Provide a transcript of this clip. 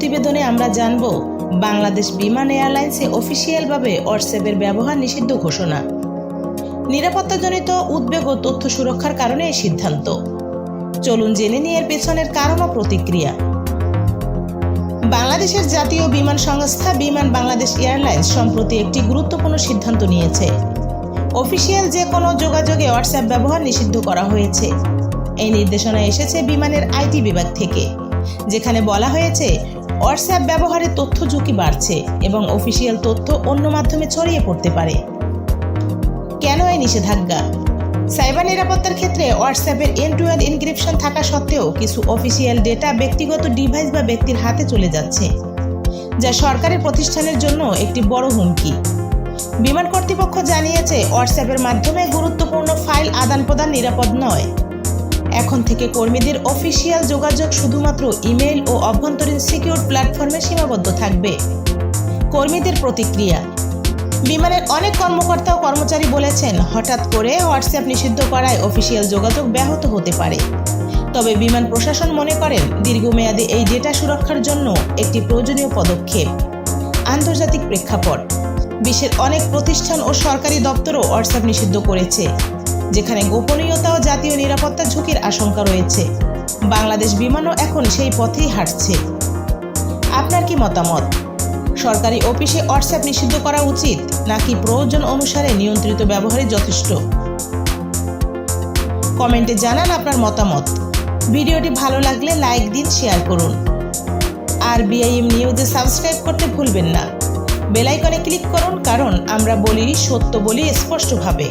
প্রতিবেদনে আমরা জানব বাংলাদেশ বিমান এয়ারলাইন্সে অফিসিয়ালভাবে হোয়াটসঅ্যাপের ব্যবহার নিষিদ্ধ ঘোষণা। নিরাপত্তাজনিত উদ্বেগ ও তথ্য সুরক্ষার কারণে এই সিদ্ধান্ত। চলুন জেনে নিই এর পেছনের কারণ ও প্রতিক্রিয়া। বাংলাদেশের জাতীয় বিমান সংস্থা বিমান বাংলাদেশ এয়ারলাইন্স সম্প্রতি একটি গুরুত্বপূর্ণ সিদ্ধান্ত নিয়েছে। অফিসিয়াল যে কোনো যোগাযোগে হোয়াটসঅ্যাপ ব্যবহার নিষিদ্ধ করা হয়েছে। এই নির্দেশনা এসেছে বিমানের আইটি বিভাগ থেকে, যেখানে বলা হয়েছে হোয়াটসঅ্যাপ ব্যবহারে তথ্য ঝুঁকি বাড়ছে এবং অফিসিয়াল তথ্য অন্য মাধ্যমে ছড়িয়ে পড়তে পারে। কেন এই নিষেধাজ্ঞা? সাইবার নিরাপত্তার ক্ষেত্রে হোয়াটসঅ্যাপের এন্ড টু এন্ড এনক্রিপশন থাকা সত্ত্বেও কিছু অফিসিয়াল ডেটা ব্যক্তিগত ডিভাইস বা ব্যক্তির হাতে চলে যাচ্ছে, যা সরকারি প্রতিষ্ঠানের জন্য একটি বড় হুমকি। বিমান কর্তৃপক্ষ জানিয়েছে হোয়াটসঅ্যাপের মাধ্যমে গুরুত্বপূর্ণ ফাইল আদান প্রদান নিরাপদ নয়। এখন থেকে কর্মীদের অফিসিয়াল যোগাযোগ শুধুমাত্র ইমেইল ও অভ্যন্তরীণ সিকিউর প্ল্যাটফর্মে সীমাবদ্ধ থাকবে। কর্মীদের প্রতিক্রিয়া। বিমানের অনেক কর্মকর্তা ও কর্মচারী বলেছেন, হঠাৎ করে হোয়াটসঅ্যাপ নিষিদ্ধ করায় অফিসিয়াল যোগাযোগ ব্যাহত হতে পারে। তবে বিমান প্রশাসন মনে করেন দীর্ঘমেয়াদে এই ডেটা সুরক্ষার জন্য একটি প্রয়োজনীয় পদক্ষেপ। আন্তর্জাতিক প্রেক্ষাপট। বিশ্বের অনেক প্রতিষ্ঠান ও সরকারি দপ্তরও হোয়াটসঅ্যাপ নিষিদ্ধ করেছে, যেখানে গোপনীয়তা ও জাতীয় নিরাপত্তা ঝুঁকির আশঙ্কা রয়েছে। বাংলাদেশ বিমানও এখন সেই পথেই হাঁটছে। আপনার কি মতামত? সরকারি অফিসে হোয়াটসঅ্যাপ নিষিদ্ধ করা উচিত নাকি প্রয়োজন অনুসারে নিয়ন্ত্রিত ব্যবহারই যথেষ্ট? কমেন্টে জানান আপনার মতামত। ভিডিওটি ভালো লাগলে লাইক দিন, শেয়ার করুন। আর বিআইএম নিউজে সাবস্ক্রাইব করতে ভুলবেন না। বেল আইকনে ক্লিক করুন, কারণ আমরা বলি সত্য বলি স্পষ্টভাবে।